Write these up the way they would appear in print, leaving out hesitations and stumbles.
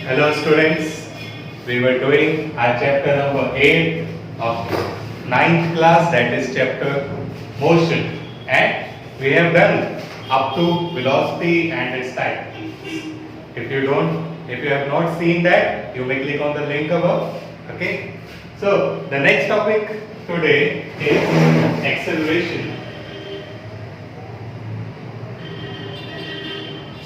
Hello students, we were doing our chapter number 8 of ninth class, that is chapter motion, and we have done up to velocity and its type. If you have not seen that, you may click on the link above. Okay, so the next topic today is acceleration.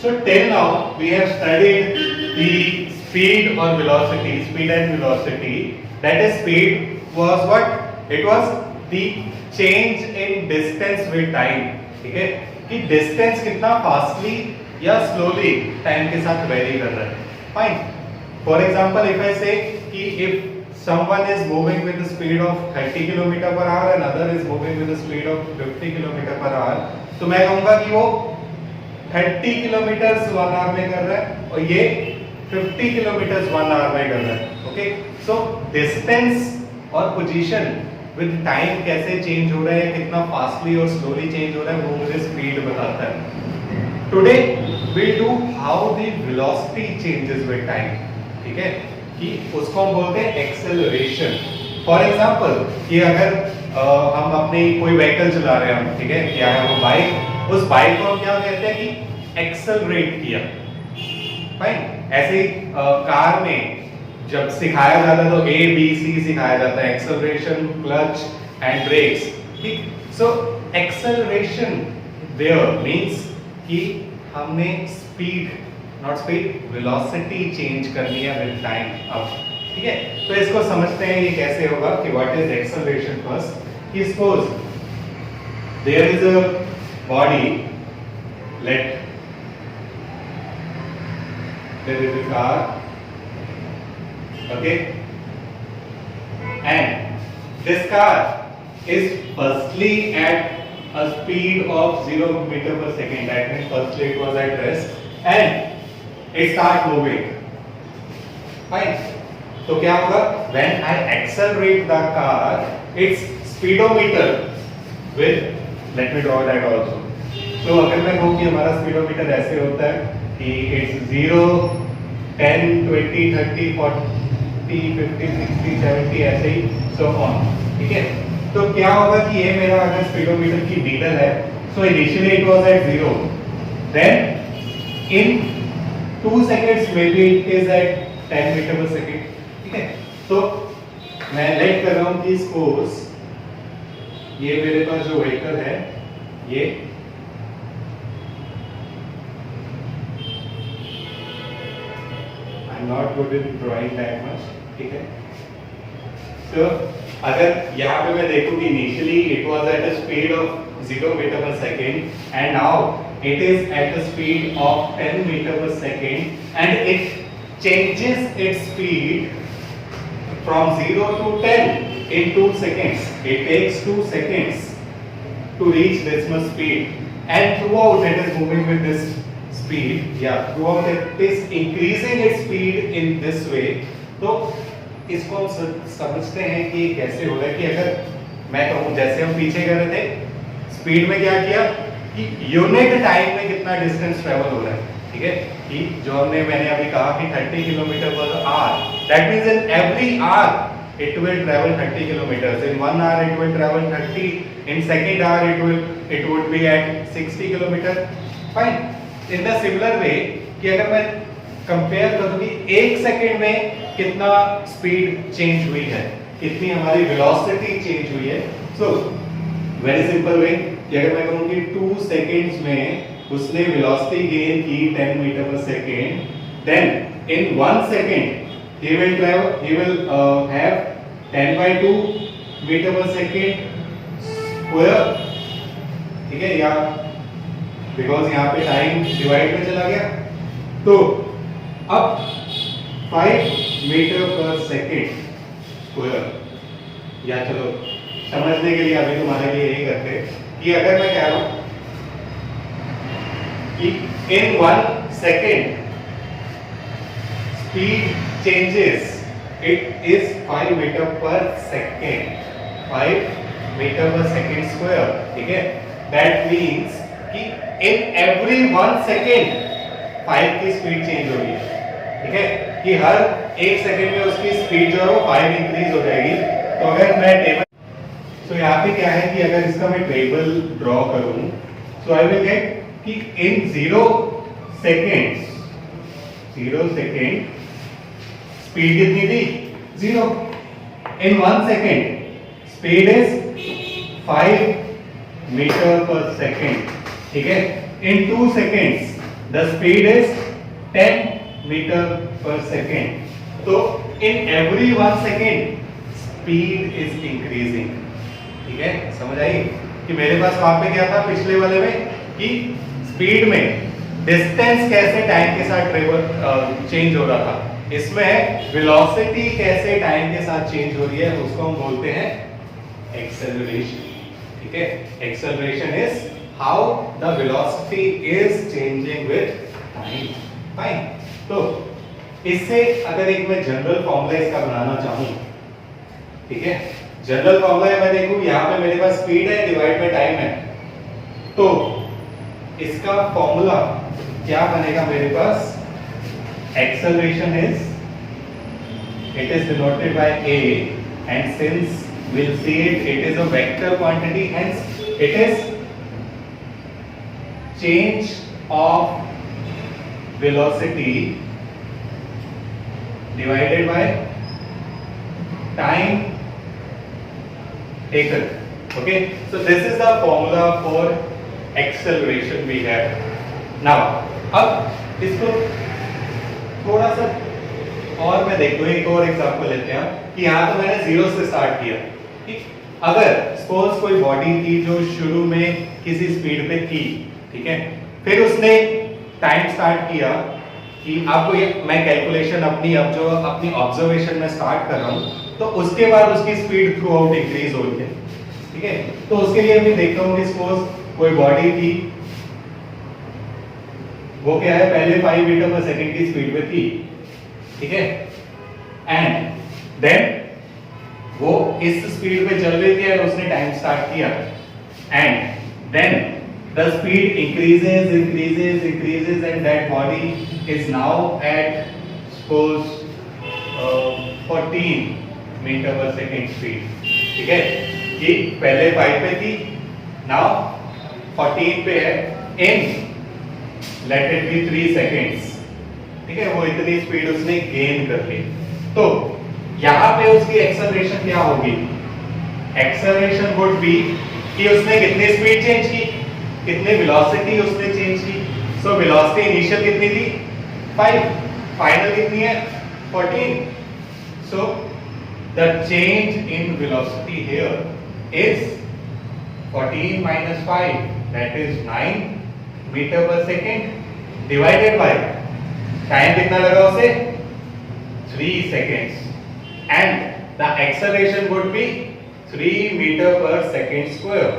So till now we have studied the speed or velocity, speed and velocity. That is, speed was what? It was the change in distance with time. ठीक है कि distance कितना fastly या slowly time के साथ vary कर रहा है. Fine. For example, if I say कि if someone is moving with the speed of 30 km per hour and other is moving with the speed of 50 km per hour, तो मैं कहूँगा कि वो 30 किलोमीटर 1 आवर में कर रहा है और ये 50 किलोमीटर 1 आवर में कर रहा है. ओके, सो डिस्टेंस और पोजीशन विद टाइम कैसे चेंज हो रहा है, कितना फास्टली और स्लोली चेंज हो रहा है, वो मुझे स्पीड बताता है. Today will do how the velocity changes with time. ठीक है कि उसको हम बोलते हैं एक्सेलरेशन. फॉर एग्जांपल कि अगर हम अपनी कोई व्हीकल चला रहे हैं, ठीक है, क्या है वो बाइक, उस बाइक को हम क्या कहते हैं कि एक्सेलरेट किया. फाइन. ऐसे ही कार में जब सिखाया जाता है तो ए बी सी सिखाया जाता है, एक्सेलरेशन, क्लच एंड ब्रेक्स. ठीक. सो एक्सेलरेशन देयर मींस कि हमने speed, not speed, velocity change करनी है विद टाइम. अब ठीक है, तो इसको समझते हैं ये कैसे होगा कि व्हाट इज एक्सेलरेशन. फर्स्ट, कि suppose there is a body, let there is a car, okay, and this car is firstly at a speed of 0 meter per second. That means firstly it was at rest and it start moving. Fine. तो क्या होगा? When I accelerate the car, its speedometer will, let me draw that also. तो अगर मैं कहूँ कि हमारा speedometer ऐसे होता है कि it's 0, 10, 20, 30, 40, 50, 60, 70 ऐसे ही so on. ठीक है, तो क्या होगा कि ये मेरा अगर स्पीडोमीटर की नीडल है, so initially it was at 0, then in 2 seconds maybe it is at 10 meter per second. ठीक है, तो मैं लेट कर रहा हूँ कि सपोज ये मेरे पास जो व्हीकल है, ये I am not good in drawing that much. ठीक है, तो अगर यहाँ पे मैं देखूँ कि initially it was at a speed of 0 metre per second and now it is at a speed of 10 metre per second and it changes its speed from 0 to 10 in 2 seconds. It takes 2 seconds to reach this much speed, and throughout it is moving with this speed. Yeah, throughout it is increasing its speed in this way. तो इसको हम समझते हैं कि कैसे हो रहा है. कि अगर मैं कहूँ जैसे हम पीछे कर रहे थे, स्पीड में क्या किया कि यूनिट टाइम में कितना डिस्टेंस ट्रेवल हो रहा है. ठीक है, कि जो मैंने अभी कहा कि 30 kilometre per hour, that means in every hour it will travel 30 kilometres. In 1 hour it will travel 30, in second hour it would be at 60 kilometre. Fine. In the similar way कि अगर मैं कंपेयर करूं कि 1 second में कितना speed change हुई है, कितनी हमारी वेलोसिटी चेंज हुई है. सो वेरी सिंपल वे कि अगर मैं कहूं कि 2 सेकंड्स में उसने वेलोसिटी गेन की 10 metre per second, then in 1 second he will have 10 by 2 metre per second square. ठीक है, या बिकॉज यहाँ पे टाइम डिवाइड में चला गया, तो अब 5 मीटर पर सेकेंड स्क्वायर. या चलो समझने के लिए अभी तुम्हारे लिए यही करते कि अगर मैं कह रहा हूं कि in 1 second speed changes, it is 5 meter per second, 5 meter per second square. ठीक है, that means कि in every 1 second 5 की स्पीड चेंज हो रही है. ठीक है, कि हर 1 सेकंड में उसकी स्पीड जो है वो 5 इंक्रीज हो जाएगी। तो अगर मैं टेबल, तो यहाँ पे क्या है कि अगर इसका मैं टेबल ड्रॉ करूं, सो आई विल गेट कि इन 0 सेकेंड स्पीड कितनी थी? 0। In 1 second speed is 5 metre per second, ठीक है। In 2 seconds the speed is 10 metre per second. तो in every 1 second speed is increasing, ठीक है। समझ आई कि मेरे पास वहां पे क्या था पिछले वाले में कि स्पीड में डिस्टेंस कैसे टाइम के साथ ट्रेवल चेंज हो रहा था, इसमें वेलोसिटी कैसे टाइम के साथ चेंज हो रही है, उसको हम बोलते हैं एक्सेलरेशन, ठीक है। Acceleration is how the velocity is changing with time, fine. तो इससे अगर एक मैं जनरल फॉर्मूला इसका बनाना चाहूं, ठीक है, जनरल फॉर्मूला मैं देखूं यहां पे मेरे पास स्पीड है डिवाइड बाय टाइम है, तो इसका फॉर्मूला क्या बनेगा मेरे पास? Acceleration is, it is denoted by a, and since we'll see it, it is a vector quantity, hence it is change of velocity divided by time taken. Okay, so this is the formula for acceleration we have. Now, अब इसको थोड़ा सा और मैं देखो एक और example लेते हैं कि यहाँ तो मैंने 0 से स्टार्ट किया, ठीक। अगर सपोज कोई बॉडी थी जो शुरू में किसी स्पीड पे थी, ठीक है, फिर उसने टाइम स्टार्ट किया कि आपको ये मैं कैलकुलेशन अपनी अब जो अपनी ऑब्जर्वेशन में स्टार्ट कर रहा हूँ, तो उसके बाद उसकी स्पीड थ्रू आउट इंक्रीज हो रही है, ठीक है। तो उसके लिए मैं देखता हूँ कि सपोज कोई बॉडी थी, वो क्या है पहले 5 मीटर पर सेकंड की स्पीड पे थी, ठीक है, एंड देन वो इस स्पीड पे चल रही थी और उसने टाइम स्टार्ट किया, and then the speed increases and that body is now at suppose 14 metre पर सेकंड स्पीड, ठीक है, कि पहले 5 पे थी, नाउ 14 पे है, इन लेट इट बी 3 सेकेंड्स, ठीक है, वो इतनी स्पीड उसने गेन कर ली। तो यहां पे उसकी एक्सेलरेशन क्या होगी? एक्सेलरेशन वुड बी कि उसने कितनी स्पीड चेंज की, कितनी वेलोसिटी उसने चेंज की। सो वेलोसिटी इनिशियल कितनी थी? 5, फाइनल कितनी है? 14। So the change in velocity here is 14 minus 5, that is 9 metre per second divided by time कितना लगा उसे? 3 seconds, and the acceleration would be 3 metre per second square,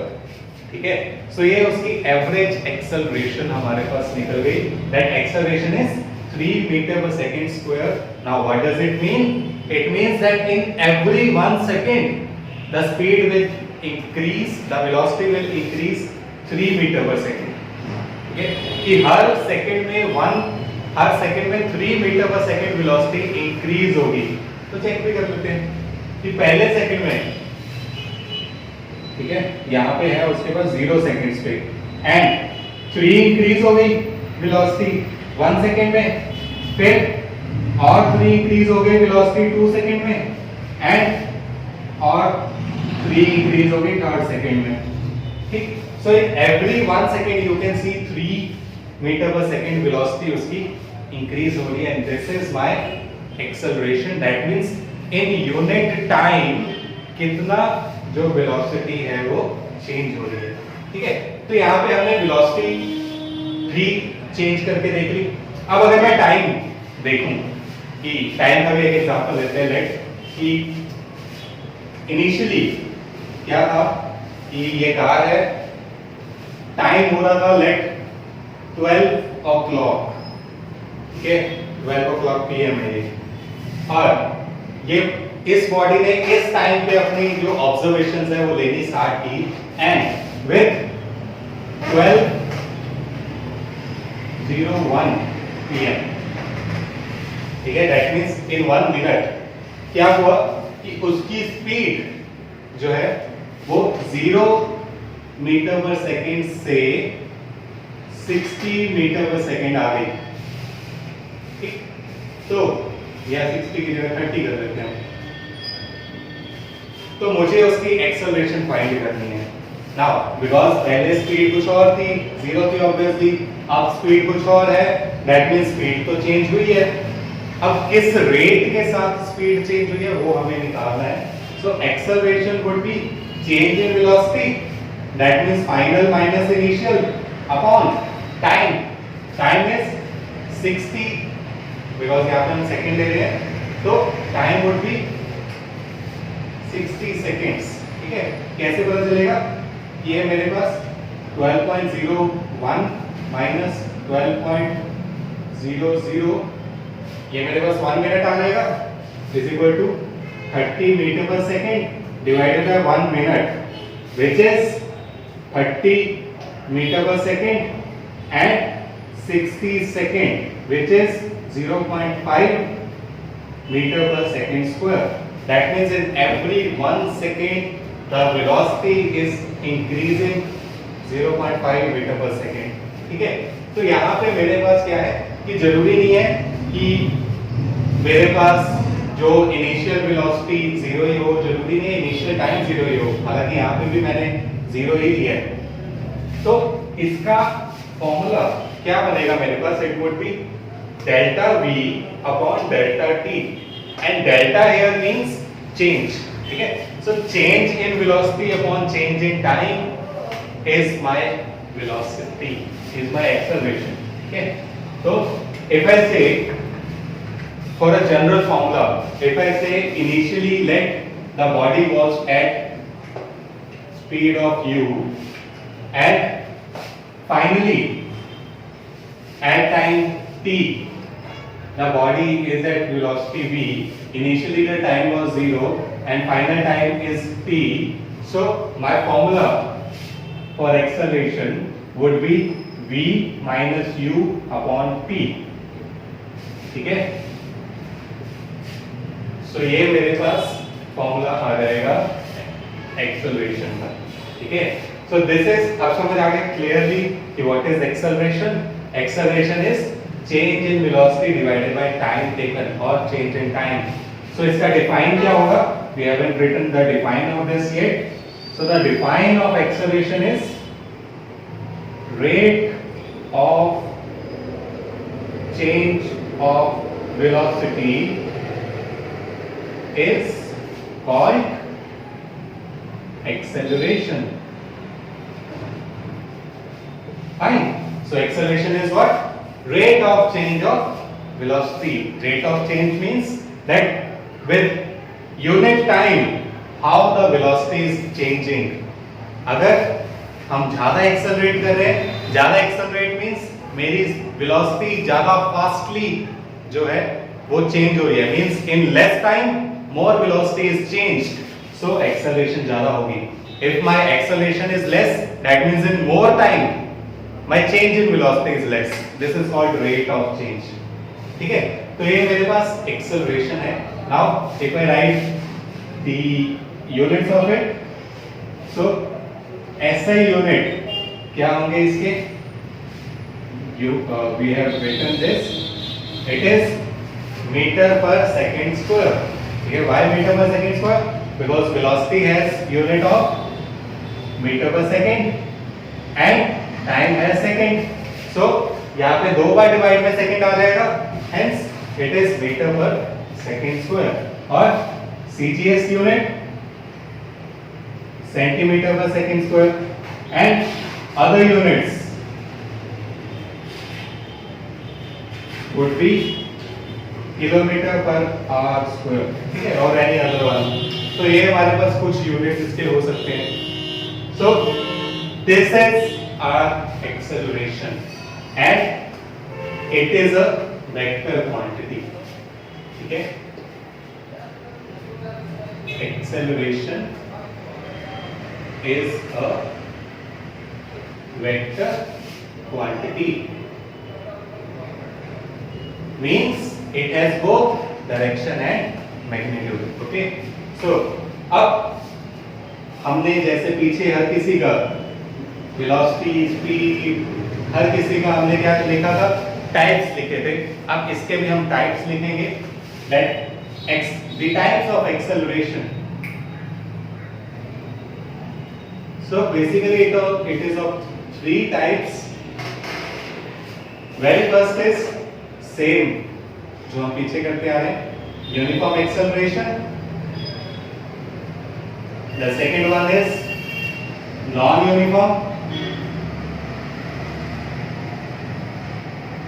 ठीक है। सो ये उसकी एवरेज एक्सेलरेशन हमारे पास निकल गई, that acceleration is 3 metre per second square. Now what does it mean? It means that in every 1 second the speed will increase, the velocity will increase 3 metre per second, ठीक है, कि हर second में 3 metre per second velocity increase होगी। तो check भी कर लेते हैं कि पहले सेकेंड में, ठीक है, यहाँ पे है उसके पास 0 सेकेंड्स पे, एंड 3 इंक्रीज हो गई वेलोसिटी 1 सेकेंड में, फिर और 3 इंक्रीज हो गई वेलोसिटी 2 सेकेंड में, एंड और 3 इंक्रीज हो गई 3rd सेकेंड में, ठीक। So in every 1 second you can see 3 metre per second velocity उसकी इंक्रीज हो रही है, and this is my acceleration. That means in unit time कितना जो वेलोसिटी है वो चेंज हो रही है, ठीक है। तो यहाँ पे हमने वेलोसिटी भी चेंज करके देख ली। अब अगर मैं टाइम देखूं कि टाइम का भी एक एग्जांपल लेते हैं, लेट कि इनिशियली क्या था कि ये कार है, टाइम हो रहा था लेट 12 o'clock, ठीक है, 12 o'clock PM है ये, और ये इस बॉडी ने इस टाइम पे अपनी जो ऑब्जर्वेशंस है वो लेनी स्टार्ट की, एंड विद 12:01 PM ठीक है, दैट मीन्स इन 1 मिनट क्या हुआ कि उसकी स्पीड जो है वो 0 मीटर पर सेकेंड से 60 मीटर पर सेकेंड आ गई। ठीक, तो या 60 की जगह 30 कर देते हैं। तो मुझे उसकी एक्सेलरेशन फाइंड करनी है। नाउ बिकॉज पहले स्पीड कुछ और थी, 0 थी ऑब्वियसली, अब स्पीड कुछ और है, दैट मींस स्पीड तो चेंज हुई है। अब किस रेट के साथ स्पीड चेंज हुई है वो हमें निकालना है। So acceleration would B change in velocity, that means final minus initial upon time. Time is 60 because यहाँ पे हम सेकंड ले रहे हैं, तो टाइम वुड बी 60 सेकेंड्स। ठीक है, कैसे पता चलेगा? ये मेरे पास 12.01 माइनस 12.00, ये मेरे पास 1 मिनट आ जाएगा, is equal to 30 metre per second divided by 1 minute which is 30 metre per second and 60 second which is 0.5 meter per second square. That means in every 1 second the velocity is increasing 0.5 meter per second. ठीक है, तो यहाँ पे मेरे पास क्या है कि जरूरी नहीं है कि मेरे पास जो इनिशियल वेलोसिटी 0 ही हो, जरूरी नहीं है इनिशियल टाइम 0 ही हो, हालांकि यहाँ पे भी मैंने 0 ही लिया है। तो इसका फॉर्मूला क्या बनेगा मेरे पास? It would be delta v upon delta t, and delta here means change. ठीक है, so change in velocity upon change in time is my velocity, is my acceleration. ठीक है, so if I say for a general formula, if I say initially let the body was at speed of u and finally at time t the body is at velocity v, initially the time was 0 and final time is t, so my formula for acceleration would be v minus u upon t. ठीक है, so ये मेरे पास formula आ जाएगा acceleration का। ठीक है, so this is, अब समझ आ गया क्लियरली कि what is acceleration? Acceleration is change in velocity divided by time taken or change in time. So इसका define क्या होगा? We haven't written the define of this yet. So the define of acceleration is rate of change of velocity is called acceleration. Fine. So acceleration is what? Rate of change of velocity. Rate of change means that with unit time how the velocity is changing. अगर हम ज्यादा accelerate कर रहे हैं, ज्यादा accelerate means मेरी velocity ज्यादा fastly जो है वो चेंज हो रही है, means in less time more velocity is changed, so acceleration ज्यादा होगी। If my acceleration is less, that means in more time my change in velocity is less. This is called rate of change. ठीक है, तो ये मेरे पास acceleration है। Now if I write the units of it, so SI unit क्या होंगे इसके? We have written this. It is meter per second square. ठीक है, why meter per second square? Because velocity has unit of meter per second and time है second, सो यहाँ पे 2 बार divide में second आ जाएगा, हेंस इट इज मीटर पर सेकंड square. और CGS यूनिट सेंटीमीटर पर सेकंड square and other units would be kilometre per our square. ठीक है, और एनी अदर वन। तो ये हमारे पास कुछ यूनिट्स इसके हो सकते हैं। सो this is our acceleration and it is a vector quantity. ठीक है, acceleration is a vector quantity, means it has both direction and magnitude. Okay, so अब हमने जैसे पीछे हर किसी का वेलोसिटी, स्पीड, हर किसी का हमने क्या लिखा था, टाइप्स लिखे थे. अब इसके भी हम टाइप्स लिखेंगे. That the types of acceleration. So basically it is of three types. Very first is same जो हम पीछे करते आ रहे हैं, uniform acceleration. The second one is non-uniform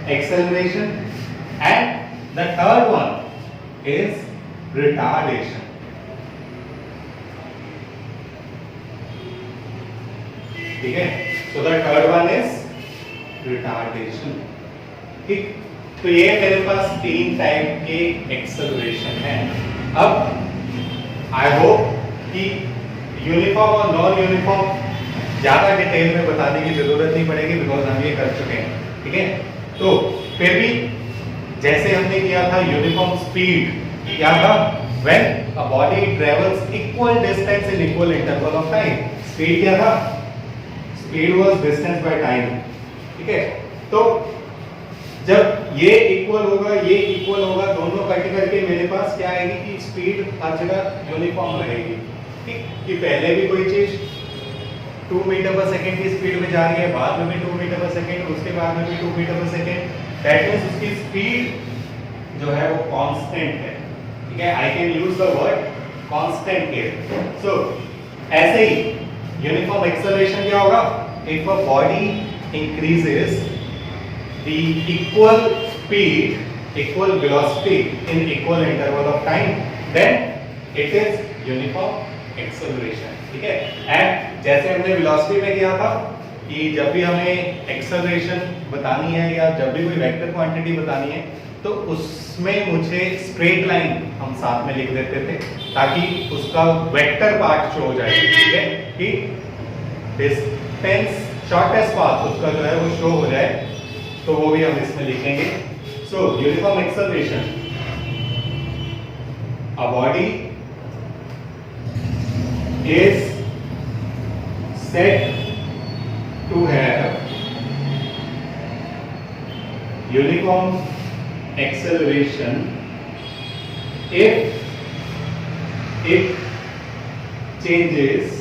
acceleration, and the third one is retardation. ठीक है, so the third one is retardation. ठीक, तो ये मेरे पास तीन टाइप के एक्सेलरेशन है. अब आई होप कि यूनिफॉर्म और नॉन यूनिफॉर्म ज्यादा डिटेल में बताने की जरूरत नहीं पड़ेगी, बिकॉज हम ये कर चुके हैं. ठीक है, तो फिर भी जैसे हमने किया था यूनिफॉर्म स्पीड, क्या था, when a body travels equal distance in equal interval of time. Speed क्या था, speed was distance by time. ठीक है, तो जब ये इक्वल होगा, ये इक्वल होगा, दोनों कट करके मेरे पास क्या आएगी कि स्पीड हर जगह यूनिफॉर्म रहेगी. ठीक, कि पहले भी कोई चीज 2 मीटर पर सेकंड की स्पीड में जा रही है, बाद में भी 2 मीटर पर सेकंड, उसके बाद में भी 2 मीटर पर सेकंड, दैट मींस उसकी स्पीड जो है वो कांस्टेंट है. ठीक है, I can use the word constant here. So ऐसे ही यूनिफॉर्म एक्सेलरेशन क्या होगा, if a body increases the equal speed, equal velocity in equal interval of time, then it is uniform acceleration. ठीक है, एंड जैसे हमने वेलोसिटी में किया था कि जब भी हमें एक्सेलरेशन बतानी है या जब भी कोई वेक्टर क्वांटिटी बतानी है, तो उसमें मुझे स्ट्रेट लाइन हम साथ में लिख देते थे ताकि उसका वेक्टर पार्ट शो हो जाए. ठीक है, कि डिस्टेंस शॉर्टेस्ट पाथ उसका जो है वो शो हो जाए, तो वो भी हम इसमें लिखेंगे. So uniform acceleration, a body is set to have uniform acceleration if it changes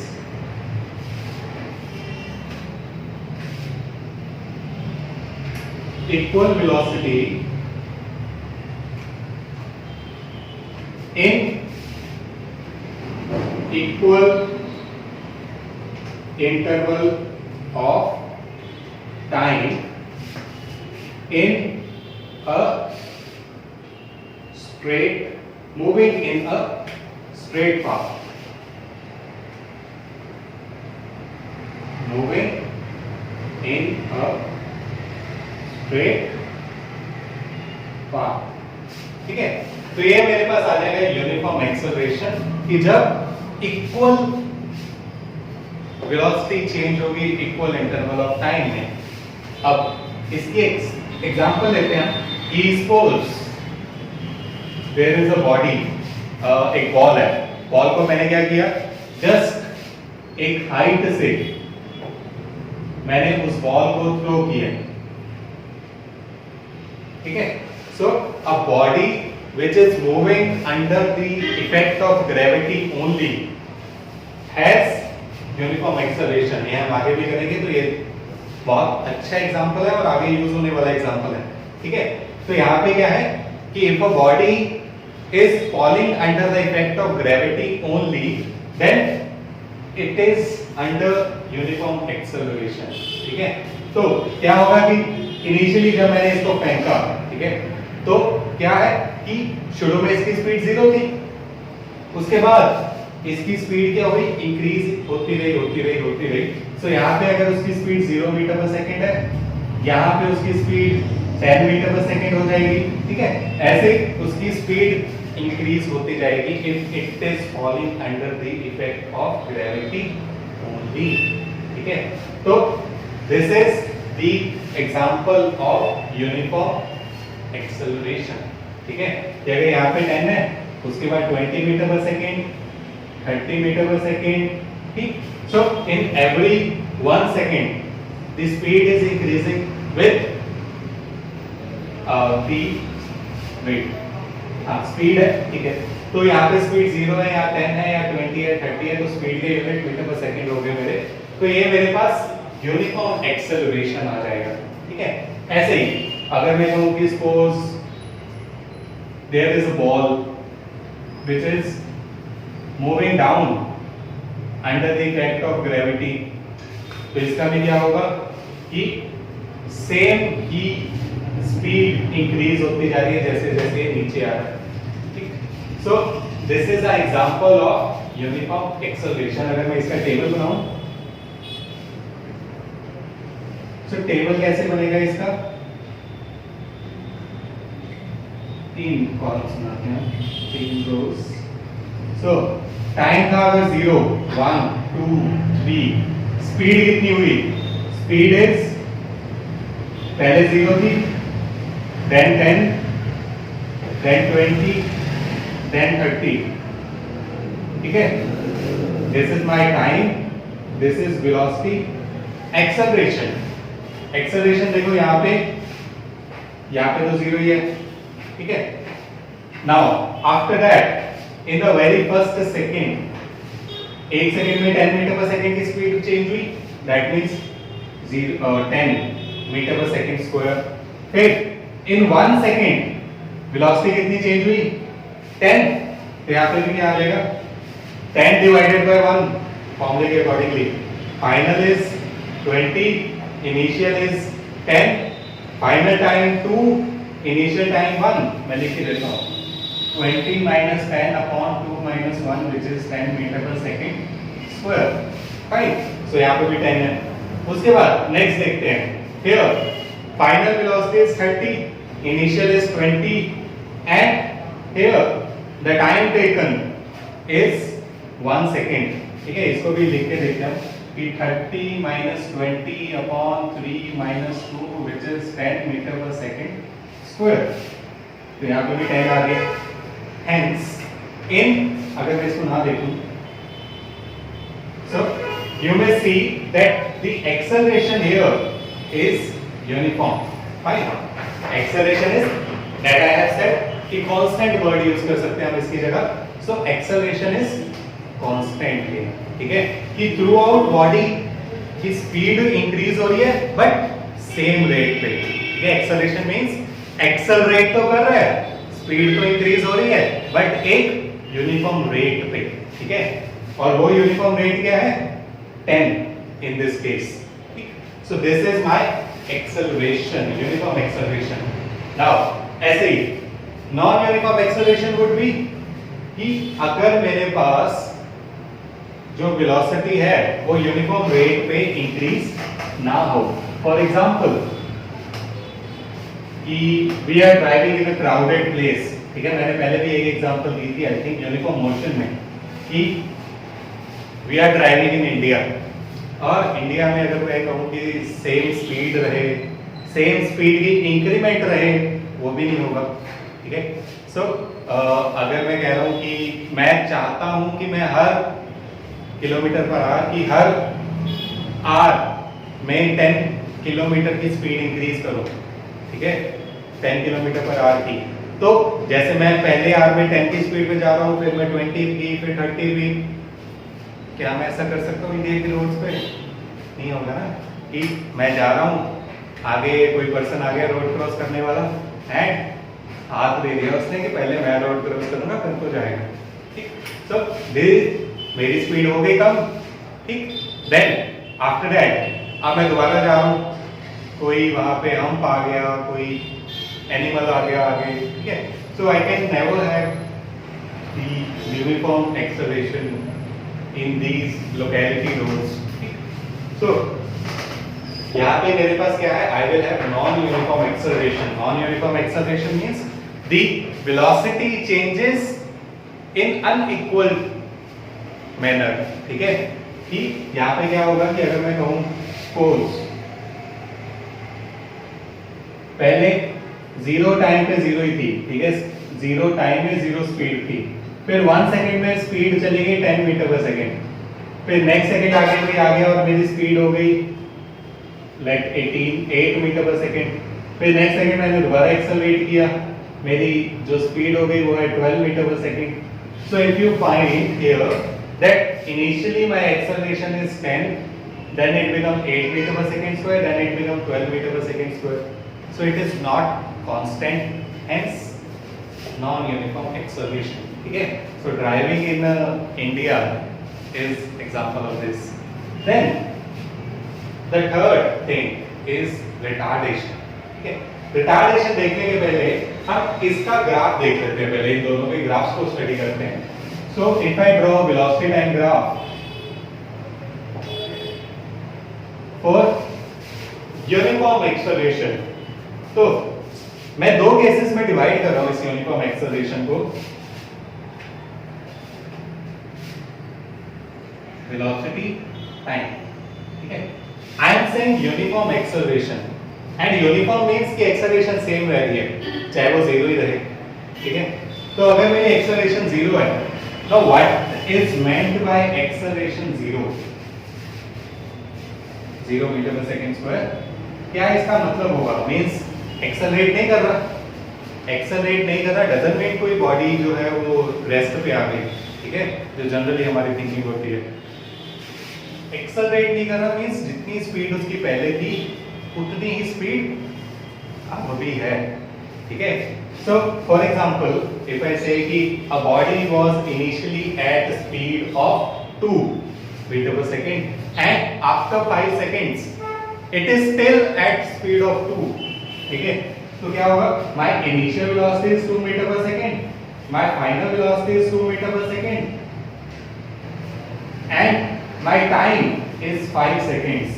equal velocity in equal interval of time in a straight, moving in a straight path, moving in a straight path. ठीक है, तो ये मेरे पास आ जाएगा uniform acceleration कि जब equal velocity change होगी equal interval of time में. अब इसकी एग्जांपल लेते हैं कि suppose there is a body, एक बॉल है, बॉल को मैंने क्या किया, जस्ट एक हाइट से मैंने उस बॉल को थ्रो किया. ठीक है, so a body which is moving under the effect of gravity only has uniform acceleration. ये हम आगे भी करेंगे, तो ये बहुत अच्छा एग्जांपल है और आगे यूज होने वाला एग्जांपल है. ठीक है, तो यहाँ पे क्या है कि if a body is falling under the effect of gravity only, then it is under uniform acceleration. ठीक है, तो क्या होगा कि इनिशियली जब मैंने इसको फेंका, ठीक है, तो क्या है कि शुरू में इसकी स्पीड 0 थी, उसके बाद इसकी स्पीड क्या हुई, इंक्रीज होती रही. सो यहाँ पे अगर उसकी स्पीड 0 मीटर पर सेकंड है, यहाँ पे उसकी स्पीड 10 मीटर पर सेकंड हो जाएगी. ठीक है, ऐसे उसकी स्पीड इंक्रीज होती जाएगी if it is falling under the effect of gravity only. ठीक है, तो this is the example of uniform acceleration. ठीक है, कि अगर यहाँ पे 10 है उसके बाद 20 metre per second, 30 metre per second, ठीक। So in every 1 second the speed is increasing with the weight. हाँ स्पीड है, ठीक है, तो यहाँ पे स्पीड 0 है या 10 है या 20 है 30 है, तो स्पीड के यूनिट मीटर पर सेकेंड हो गए मेरे, तो ये मेरे पास यूनिफॉर्म एक्सेलरेशन आ जाएगा, ठीक है। ऐसे ही अगर मैं कहूँ कि suppose there is a ball which is moving down under the effect of gravity, तो इसका भी क्या होगा कि सेम ही स्पीड इंक्रीज होती जा रही है जैसे जैसे नीचे आ रहा है, ठीक। So this is a example of uniform acceleration. अगर मैं इसका टेबल बनाऊं, तो टेबल कैसे बनेगा इसका, 3 कॉलम्स बनाते हैं, 3 रोज। सो टाइम था अगर 0 1 2 3, स्पीड कितनी हुई, स्पीड इज पहले 0 थी, then 10, then 20, then 30, ठीक है। This is my time, this is velocity, acceleration। acceleration देखो यहाँ पे तो 0 ही है, ठीक है। Now after that in the very first second, 1 second में 10 मीटर पर सेकेंड की स्पीड चेंज हुई, that means 10 metre per second square. फिर इन 1 सेकेंड वेलोसिटी कितनी चेंज हुई, 10, तो यहाँ पे भी क्या आ जाएगा 10 डिवाइडेड बाय 1 फॉर्मूले के accordingly, final is 20, initial is 10, final time 2, initial time 1, मैं लिख के देता हूँ 20 minus 10 upon 2 minus 1 which is 10 metre per second square, right. सो यहाँ पे भी 10 है। उसके बाद नेक्स्ट देखते हैं, here final velocity is 30, initial is 20, and here the time taken is 1 second, ठीक है। इसको भी लिख के देखते हैं कि 30 minus 20 upon 3 minus 2 which is 10 metre per second square, तो यहाँ पे भी 10 आ गया। Hence, in अगर मैं इसको ना देखूं, so you may see that the acceleration here is uniform, fine। acceleration is that I have said कि constant word use कर सकते हैं हम इसकी जगह, so acceleration is constant है, ठीक है, कि throughout body की speed increase हो रही है but same rate पे, ठीक है। acceleration means accelerate तो कर रहा है, स्पीड तो इंक्रीज हो रही है बट एक यूनिफॉर्म रेट पे, ठीक है। और वो यूनिफॉर्म रेट क्या है, 10 इन दिस केस, ठीक। So this is my acceleration, uniform acceleration. Now ऐसे ही non uniform acceleration would be कि अगर मेरे पास जो वेलोसिटी है वो यूनिफॉर्म रेट पे इंक्रीज ना हो। फॉर एग्जांपल कि we are driving in a crowded place, ठीक है। मैंने पहले भी एक एग्जांपल दी थी आई थिंक यूनिफॉर्म मोशन में, कि we are driving in India, और इंडिया में अगर मैं कहूँ कि सेम स्पीड रहे, सेम स्पीड की इंक्रीमेंट रहे, वो भी नहीं होगा, ठीक है। सो अगर मैं कह रहा हूँ कि मैं चाहता हूँ कि मैं हर किलोमीटर पर आवर की हर आवर में 10 किलोमीटर की स्पीड इंक्रीज करूँ, ठीक है, 10 किलोमीटर पर आवर की, तो जैसे मैं पहले आवर में 10 की स्पीड पे जा रहा हूँ, फिर मैं 20 की, फिर 30 की, क्या मैं ऐसा कर सकता हूँ इंडिया की रोड्स पे, नहीं होगा ना। कि मैं जा रहा हूँ, आगे कोई पर्सन आ गया रोड क्रॉस करने वाला, एंड हाथ दे दिया उसने कि पहले मैं रोड क्रॉस करूंगा फिर तो जाएगा, ठीक। सो मेरी स्पीड हो गई कम, ठीक। देन आफ्टर दैट अब मैं दोबारा जा रहा हूँ, कोई वहां पे हम्प आ गया, कोई एनिमल आ गया आगे, ठीक है। So I can never have the uniform acceleration in these locality roads, ठीक। सो यहाँ पे मेरे पास क्या है, I will have non uniform acceleration. Non uniform acceleration means the velocity changes in unequal manner, ठीक है। कि यहाँ पे क्या होगा कि अगर मैं कहूँ सपोज पहले 0 टाइम पे 0 ही थी, ठीक है, जीरो टाइम में जीरो स्पीड थी, फिर 1 सेकंड में स्पीड चली गई 10 मीटर पर सेकंड, फिर नेक्स्ट सेकंड आगे कोई आ गया और मेरी स्पीड हो गई लाइक 8 मीटर पर सेकंड, फिर नेक्स्ट सेकंड मैंने दोबारा एक्सेलरेट किया, मेरी जो स्पीड हो गई वो है 12 मीटर पर second. So if you find here that initially my acceleration is 10, then it becomes 8 meter per second square, then it becomes 12 meter per second square. So it is not constant, hence non-uniform acceleration. Okay? So driving in India is example of this. Then the third thing is retardation. Okay? Retardation देखने के पहले हम इसका graph देख लेते हैं, पहले इन दोनों के ग्राफ्स को स्टडी करते हैं. So if I draw velocity time graph for uniform acceleration, तो मैं दो केसेस में डिवाइड कर रहा हूं इस यूनिफॉर्म एक्सेलरेशन को. वेलोसिटी टाइम, ठीक है. आई am saying uniform acceleration and uniform means कि एक्सेलरेशन सेम रह रही है चाहे वो जीरो ही रहे, ठीक है. तो अगर मेरी एक्सेलरेशन जीरो है, now what is meant by acceleration zero? 0 metre पर सेकंड स्क्वायर. क्या इसका मतलब होगा? मींस एक्सेलरेट नहीं कर रहा, एक्सेलरेट नहीं कर रहा डजंट मीन कोई बॉडी जो है वो रेस्ट पे आ गई, ठीक है, जो जनरली हमारी थिंकिंग होती है. एक्सेलरेट नहीं कर रहा मींस जितनी स्पीड उसकी पहले थी उतनी ही स्पीड अब भी है, ठीक है. So for example, if I say कि a body was initially at speed of 2 meter per second and after 5 seconds it is still at speed of 2, ठीक है. तो क्या होगा? My initial velocity is 2 meter per second, my final velocity is 2 meter per second and my time is 5 seconds.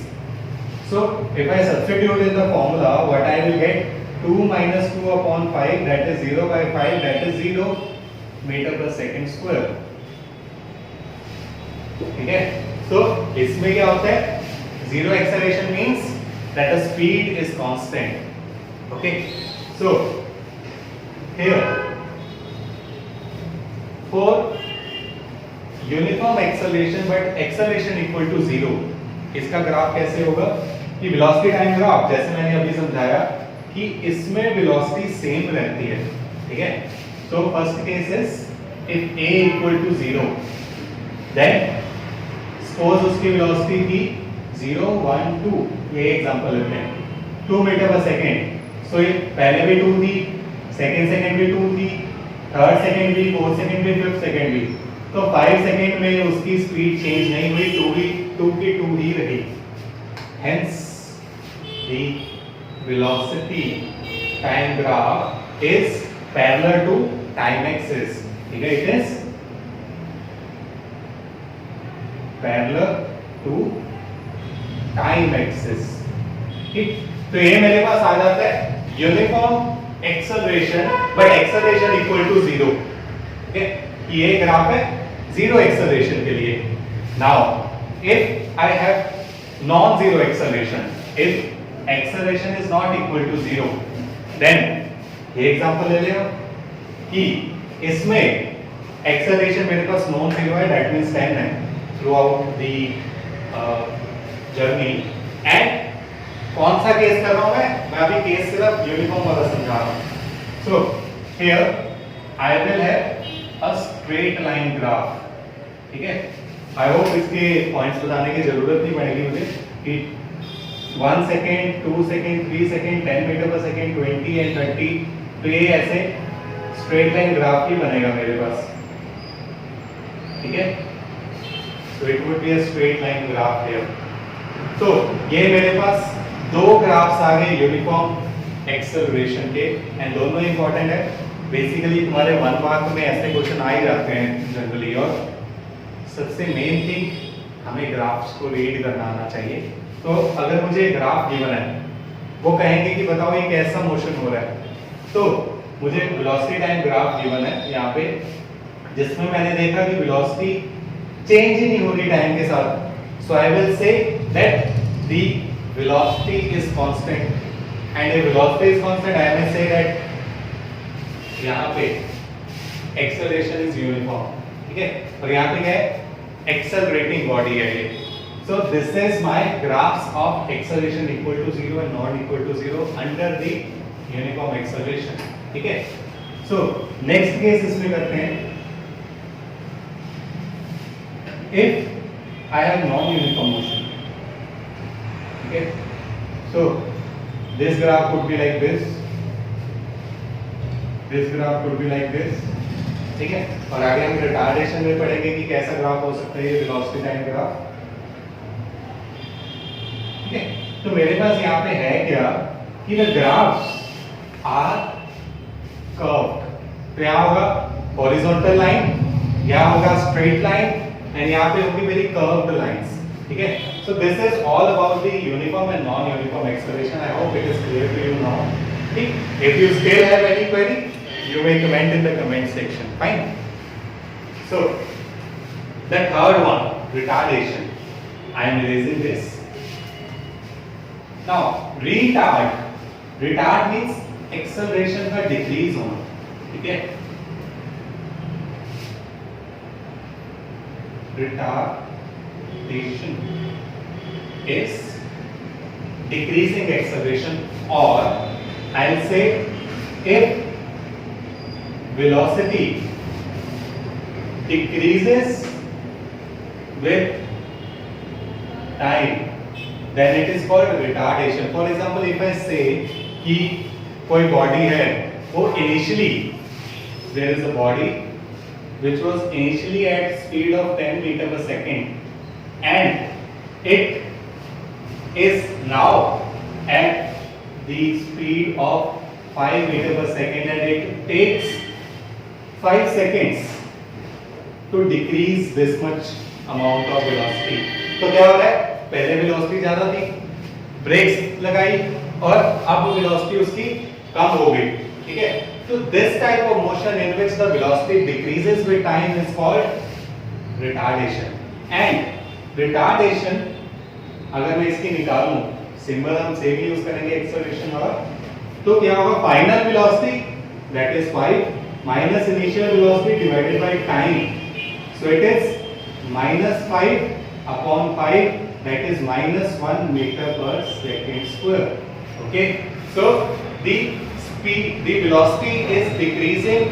So if I substitute in the formula, what I will get? 2 minus 2 upon 5, that is 0 by 5, that is 0 meter per second square, ठीक है. So इसमें क्या होता है? Zero acceleration means that the speed is constant. Okay. So here for uniform acceleration but acceleration equal to 0, इसका graph कैसे होगा? कि वेलोसिटी टाइम ग्राफ जैसे मैंने अभी समझाया कि इसमें वेलोसिटी सेम रहती है, ठीक है. So first case is if a equal to 0, then suppose उसकी वेलोसिटी थी 0 1 2, ये एग्जांपल लेते हैं, 2 मीटर पर सेकंड. सो ये पहले भी 2 थी, सेकंड सेकंड भी 2 थी, थर्ड सेकंड भी, फोर्थ सेकंड भी, फिफ्थ सेकंड भी. तो 5 सेकंड में उसकी स्पीड चेंज नहीं हुई, 2 की 2 ही रही. Hence the velocity time graph is parallel to time axis, ठीक है. It is parallel to time axis, ठीक. तो ये मेरे पास आ जाता है uniform acceleration but acceleration equal to 0, ठीक है. ये ग्राफ है जीरो एक्सेलरेशन के लिए. Now if I have non zero acceleration, if acceleration is not equal to 0, then ये एग्जांपल ले लो कि इसमें एक्सेलरेशन मेरे पास नॉन जीरो है, दैट मींस 10 है through out the journey. And कौन सा केस कर रहा हूं मैं अभी केस सिर्फ यूनिफॉर्म वाला समझा रहा हूं. So here I will have a straight line graph, ठीक है. आई होप इसके पॉइंट्स बताने की जरूरत नहीं पड़ेगी मुझे कि 1 second, 2 second, 3 second, 10 metre per second, 20 and 30. तो ये ऐसे स्ट्रेट लाइन ग्राफ ही बनेगा मेरे पास, ठीक है. So it would be a straight line graph here. तो ये मेरे पास दो ग्राफ्स आ गए यूनिफॉर्म एक्सेलरेशन के एंड दोनों इंपॉर्टेंट है. बेसिकली तुम्हारे 1 मार्क में ऐसे क्वेश्चन आ ही जाते हैं जनरली. और सबसे मेन थिंग हमें ग्राफ्स को रीड करना आना चाहिए. तो अगर मुझे ग्राफ गिवन है, वो कहेंगे कि बताओ ये कैसा मोशन हो रहा है, तो मुझे वेलोसिटी टाइम ग्राफ गिवन है यहाँ पे, जिसमें मैंने देखा कि वेलोसिटी चेंज ही नहीं हो रही टाइम के साथ. So I will say that the velocity is constant, and if velocity is constant I will say that यहाँ पे एक्सेलरेशन इज यूनिफॉर्म, ठीक है, और यहाँ पे क्या है, एक्सेलरेटिंग बॉडी है ये। So this is my graphs of acceleration equal to 0 and not equal to 0 under the uniform acceleration, ठीक है। सो नेक्स्ट केस इसमें करते हैं, if I have non-uniform motion, okay, so this graph could be like this graph could be like this, ठीक है, और आगे हम रिटार्डेशन में पढ़ेंगे कि कैसा ग्राफ हो सकता है ये वेलोसिटी टाइम ग्राफ, ठीक है। तो मेरे पास यहाँ पे है क्या कि द ग्राफ्स आर कर्व्ड, तो यहाँ होगा हॉरिजॉन्टल लाइन, यहाँ होगा स्ट्रेट लाइन एंड यहाँ पे होगी मेरी कर्व्ड लाइंस, ठीक है। So this is all about the uniform and non uniform acceleration. I hope it is clear to you now, ठीक। If you still have any query you may comment in the comment section, fine. So the third one, retardation, I am erasing this. Now retard means acceleration का decrease होना, ठीक है। retardation is decreasing acceleration, or I'll say if velocity decreases with time, then it is called retardation. For example, if I say कि कोई body है, वो initially there is a body which was initially at speed of 10 meter per second and it is now at the speed of 5 meter per second and it takes 5 seconds to decrease this much amount of velocity. तो क्या हो रहा है, पहले velocity ज्यादा थी, breaks लगाई और अब वेलोसिटी उसकी कम हो गई, ठीक है। तो this type of motion in which the velocity decreases with time is called retardation. And retardation अगर मैं इसकी निकालूं, सिंबल हम सेम यूज करेंगे एक्सेलरेशन वाला, तो क्या होगा, final velocity that is 5 minus initial velocity divided by time, so it is -5 upon 5 that is -1 meter per second square, okay. So the velocity is decreasing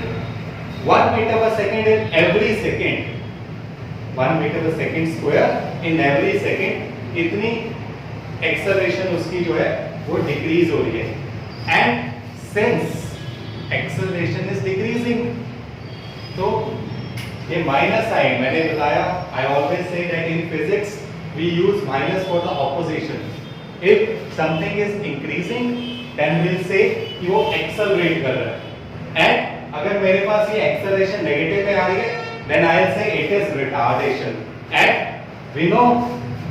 1 meter per second in every second, 1 meter per second square in every second, इतनी acceleration उसकी जो है वो decrease हो रही है। And since acceleration is decreasing, तो ये माइनस साइन मैंने बताया, I always say that in physics we use minus for the opposition. If something is increasing then will say कि वो एक्सेलरेट कर रहा है, एंड अगर मेरे पास ये एक्सेलरेशन नेगेटिव में आ रही है then I will say it is retardation. And we know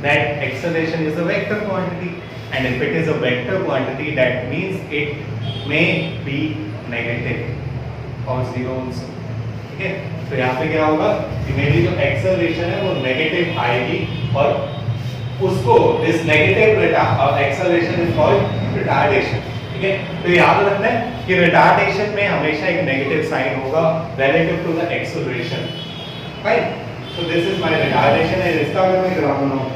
that acceleration is a vector quantity, and if it is a vector quantity that means it may be negative or zero also, ठीक है। तो यहाँ पे क्या होगा कि मेरी जो acceleration है वो negative आएगी और उसको this negative acceleration is called retardation, ठीक है। तो याद रखना है कि retardation में हमेशा एक negative sign होगा relative to the acceleration, fine. So this is my retardation है, इसका अगर मैं ग्राफ बनाऊं,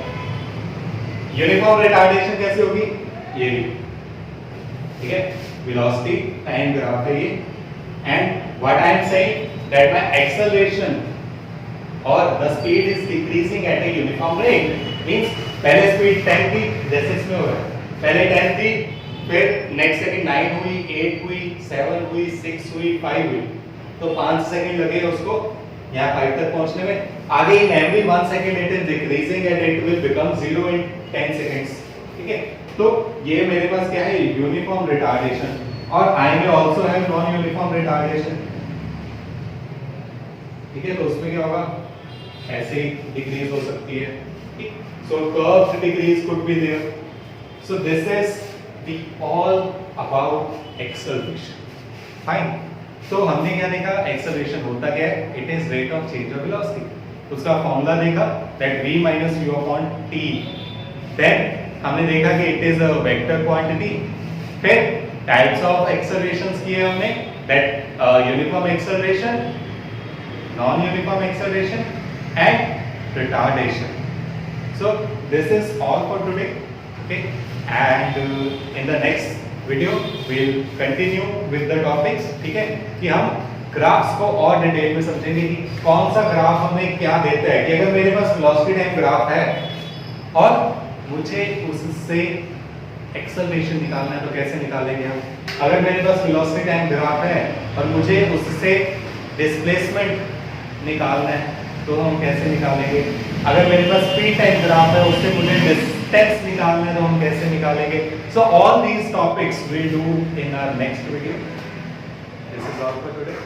यूनिफॉर्म रिटार्डेशन कैसे होगी, ये भी, ठीक है, वेलोसिटी टाइम ग्राफ है ये। And what I am saying that my acceleration or the speed is decreasing at a uniform rate, means पहले स्पीड 10 थी जैसे इसमें हो रहा है, पहले 10 थी, फिर नेक्स्ट सेकंड 9 हुई, 8 हुई, 7 हुई, 6 हुई, 5 हुई, तो 5 सेकंड लगे उसको यहाँ 5 तक पहुंचने में। आगे इन every 1 second it is decreasing and it will become 0 in 10 seconds, ठीक है। तो ये मेरे पास क्या है, यूनिफॉर्म रिटार्डेशन, और आई में also have non uniform retardation, ठीक है। तो उसमें क्या होगा, ऐसे ही डिक्रीज हो सकती है, ठीक। So curved decrease could be there. So this is the all about acceleration, fine. तो हमने क्या देखा, एक्सेलरेशन होता क्या है, it is rate of change of velocity, उसका फॉर्मूला देखा that v minus u upon t। Then हमने देखा कि it is a vector quantity. फिर टाइप्स ऑफ एक्सेलरेशंस किए हमने, that uniform acceleration, non-uniform acceleration, and retardation. So this is all for today. Okay, and in the next video we'll continue with the topics. ठीक है, कि हम graphs को और detail में समझेंगे कि कौन सा ग्राफ हमें क्या देता है, कि अगर मेरे पास वेलोसिटी टाइम ग्राफ है और मुझे उससे एक्सेलरेशन निकालना है तो कैसे निकालेंगे हम। अगर मेरे पास वेलोसिटी टाइम ग्राफ है और मुझे उससे डिस्प्लेसमेंट निकालना है तो हम कैसे निकालेंगे। अगर मेरे पास स्पीड टाइम ग्राफ है उससे मुझे डिस्टेंस निकालना है तो हम कैसे निकालेंगे। So all these topics we do in our next video. This is all for today.